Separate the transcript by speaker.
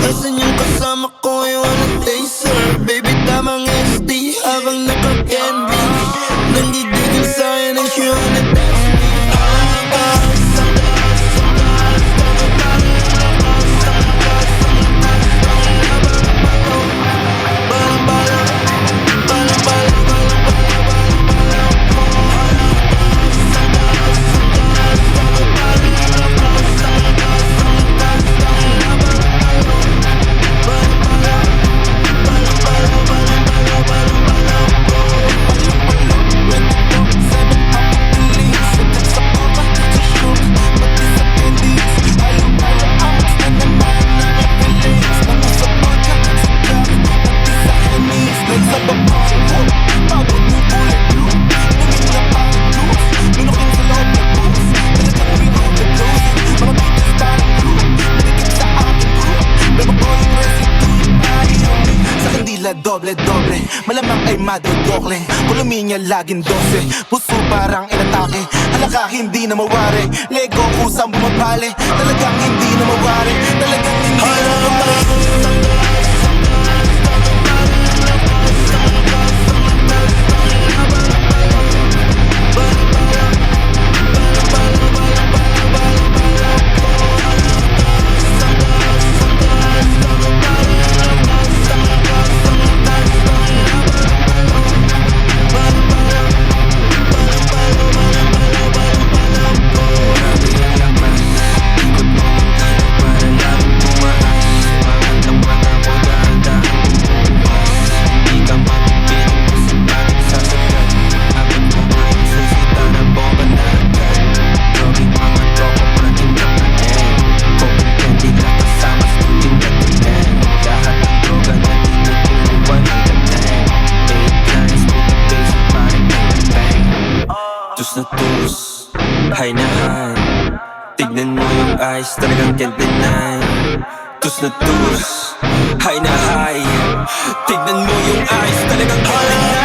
Speaker 1: Nasaan yung kasama ko, I wanna taser. Baby, tamang SD habang naka-candy. Nanggigigil sa'kin and she wanna dance me.
Speaker 2: Doble-doble, malamang ay madodokle. Kuluminya laging 12, puso parang inatake. Halaka hindi na mawari, lego kusang bumabali. Talagang hindi na mawari, talagang hindi na mawari.
Speaker 3: Tus na tus, high na high. Tignan mo yung eyes, talagang can't deny. Tus na tus, high na high. Tignan mo yung eyes, talagang can't deny.